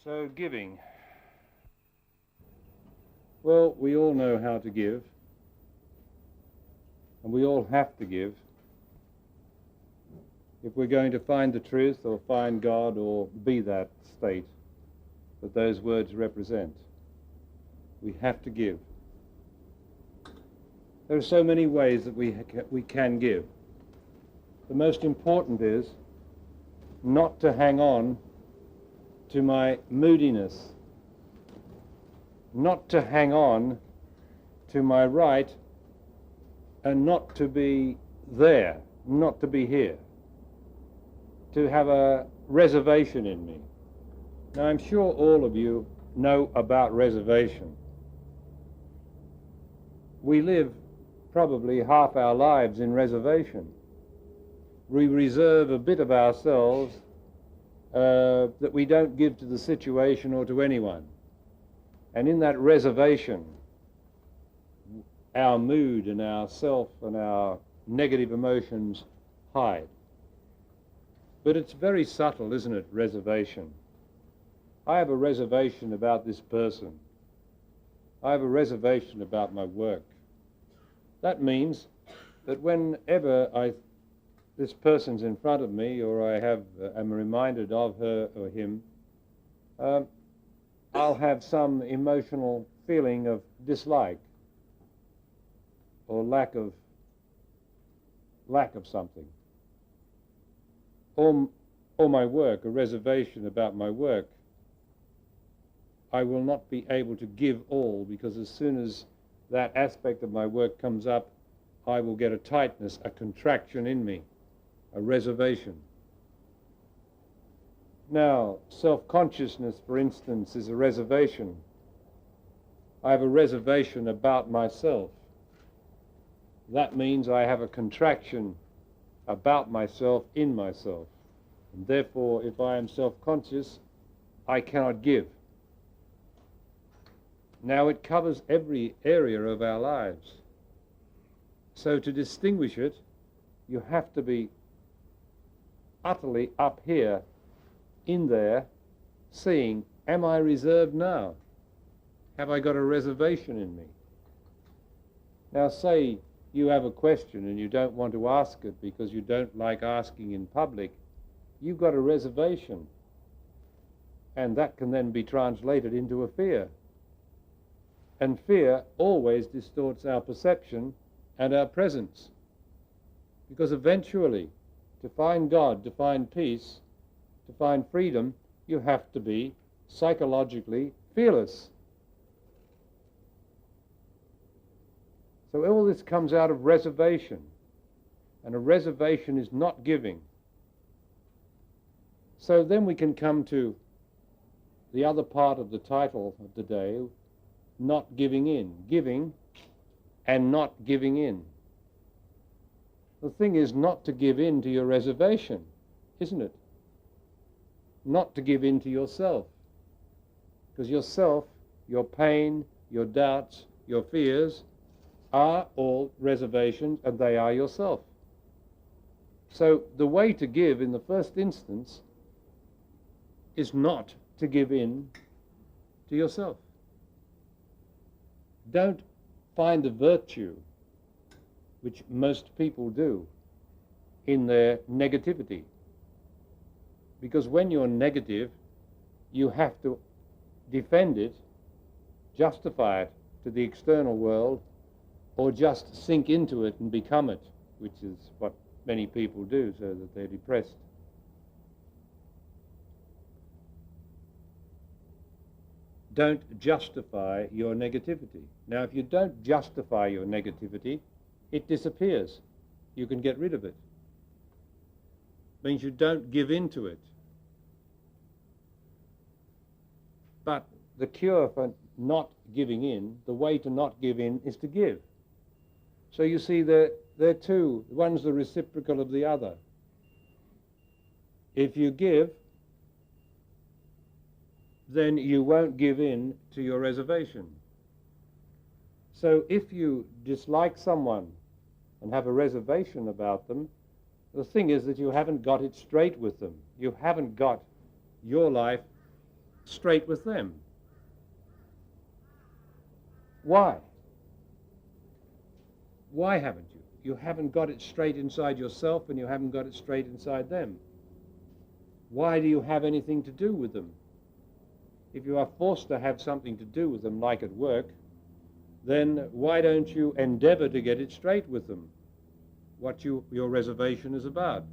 So giving. Well, we all know how to give, and we all have to give if we're going to find the truth or find God or be that state that those words represent. We have to give. There are so many ways that we can give. The most important is not to hang on to my moodiness, not to hang on to my right, and not to be there, not to be here, to have a reservation in me. Now, I'm sure all of you know about reservation. We live probably half our lives in reservation. We reserve a bit of ourselves that we don't give to the situation or to anyone. And in that reservation, our mood and our self and our negative emotions hide. But it's very subtle, isn't it, reservation? I have a reservation about this person. I have a reservation about my work. That means that whenever this person's in front of me, or I am reminded of her or him, I'll have some emotional feeling of dislike or lack of something. Or my work, a reservation about my work. I will not be able to give all, because as soon as that aspect of my work comes up, I will get a tightness, a contraction in me, a reservation. Now, self-consciousness, for instance, is a reservation. I have a reservation about myself. That means I have a contraction about myself in myself. And therefore, if I am self-conscious, I cannot give. Now, it covers every area of our lives. So to distinguish it, you have to be utterly up here, in there, seeing, am I reserved now? Have I got a reservation in me? Now, say you have a question and you don't want to ask it because you don't like asking in public, you've got a reservation. And that can then be translated into a fear. And fear always distorts our perception and our presence. Because eventually, to find God, to find peace, to find freedom, you have to be psychologically fearless. So all this comes out of reservation. And a reservation is not giving. So then we can come to the other part of the title of the day, not giving in. Giving and not giving in. The thing is not to give in to your reservation, isn't it? Not to give in to yourself. Because yourself, your pain, your doubts, your fears are all reservations, and they are yourself. So the way to give in the first instance is not to give in to yourself. Don't find a virtue, which most people do, in their negativity. Because when you're negative, you have to defend it, justify it to the external world, or just sink into it and become it, which is what many people do, so that they're depressed. Don't justify your negativity. Now, if you don't justify your negativity, it disappears. You can get rid of it. It means you don't give in to it. But the cure for not giving in, the way to not give in, is to give. So you see, they're two. One's the reciprocal of the other. If you give, then you won't give in to your reservation. So if you dislike someone and have a reservation about them, the thing is that you haven't got it straight with them. You haven't got your life straight with them. Why? Why haven't you? You haven't got it straight inside yourself, and you haven't got it straight inside them. Why do you have anything to do with them? If you are forced to have something to do with them, like at work, then why don't you endeavor to get it straight with them, what your reservation is about?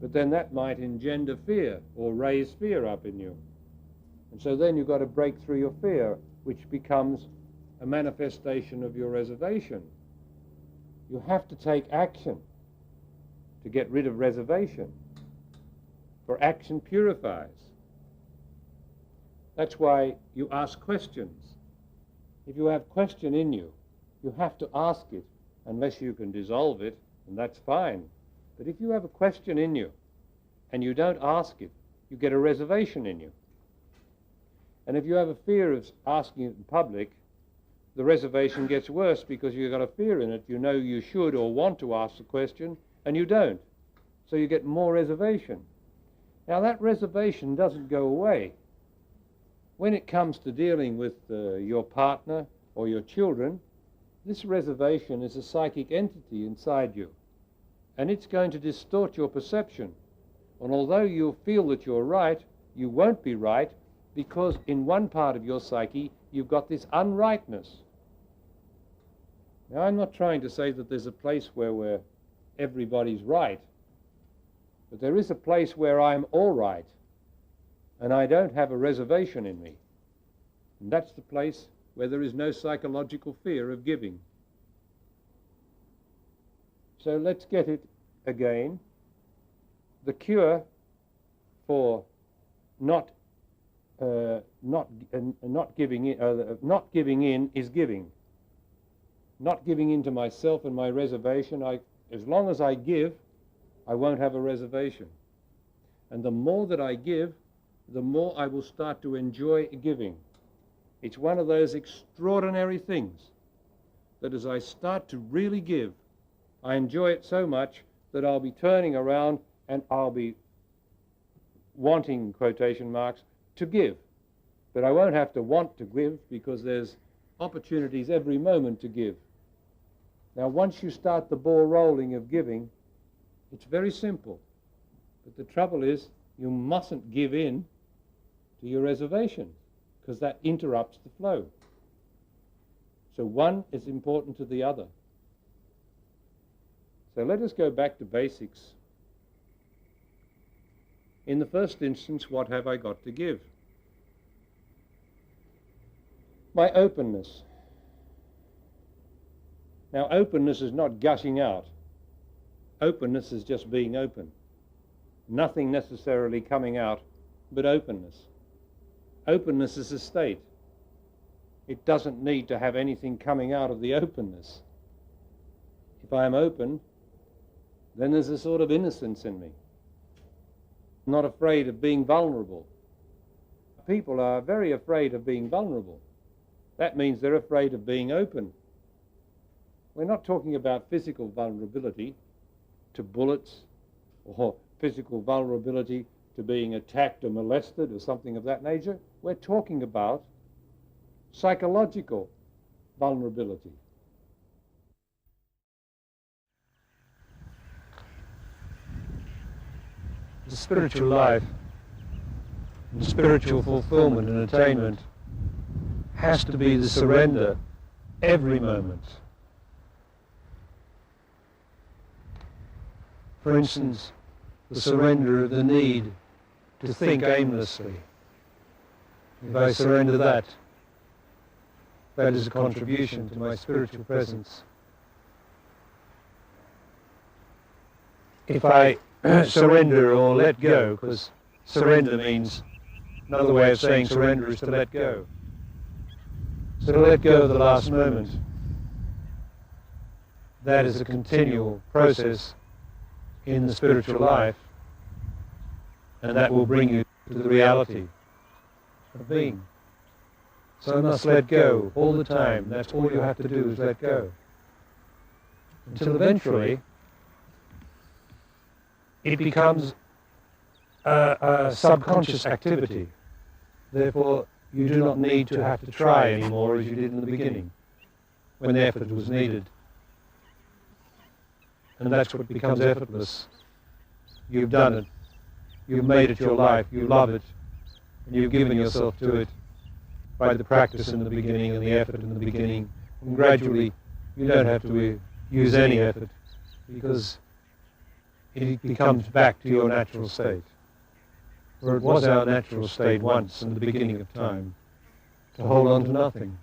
But then that might engender fear or raise fear up in you. And so then you've got to break through your fear, which becomes a manifestation of your reservation. You have to take action to get rid of reservation, for action purifies. That's why you ask questions. If you have question in you, you have to ask it, unless you can dissolve it, and that's fine. But if you have a question in you and you don't ask it, you get a reservation in you. And if you have a fear of asking it in public, the reservation gets worse because you've got a fear in it. You know you should or want to ask the question, and you don't. So you get more reservation. Now that reservation doesn't go away. When it comes to dealing with your partner or your children, this reservation is a psychic entity inside you, and it's going to distort your perception. And although you feel that you're right, you won't be right, because in one part of your psyche you've got this unrightness. Now, I'm not trying to say that there's a place where everybody's right, but there is a place where I'm all right, and I don't have a reservation in me. And that's the place where there is no psychological fear of giving. So let's get it again. The cure for not giving in is giving. Not giving in to myself and my reservation. As long as I give, I won't have a reservation. And the more that I give, the more I will start to enjoy giving. It's one of those extraordinary things that as I start to really give, I enjoy it so much that I'll be turning around and I'll be wanting, quotation marks, to give. But I won't have to want to give, because there's opportunities every moment to give. Now, once you start the ball rolling of giving, it's very simple. But the trouble is, you mustn't give in to your reservation, because that interrupts the flow. So one is important to the other. So let us go back to basics. In the first instance, what have I got to give? My openness. Now, openness is not gushing out. Openness is just being open. Nothing necessarily coming out, but openness. Openness is a state. It doesn't need to have anything coming out of the openness. If I am open, then there's a sort of innocence in me. I'm not afraid of being vulnerable. People are very afraid of being vulnerable. That means they're afraid of being open. We're not talking about physical vulnerability to bullets, or physical vulnerability to being attacked or molested or something of that nature. We're talking about psychological vulnerability. The spiritual life and spiritual fulfillment and attainment has to be the surrender every moment. For instance, the surrender of the need to think aimlessly. If I surrender that, that is a contribution to my spiritual presence. If I surrender or let go, because surrender means, another way of saying surrender is to let go. So to let go of the last moment, that is a continual process in the spiritual life, and that will bring you to the reality of being. So I must let go all the time. That's all you have to do, is let go. Until eventually it becomes a subconscious activity. Therefore, you do not need to have to try anymore as you did in the beginning, when the effort was needed. And that's what becomes effortless. You've done it. You've made it your life. You love it. And you've given yourself to it by the practice in the beginning and the effort in the beginning. And gradually, you don't have to use any effort because it becomes back to your natural state. For it was our natural state once in the beginning of time, to hold on to nothing.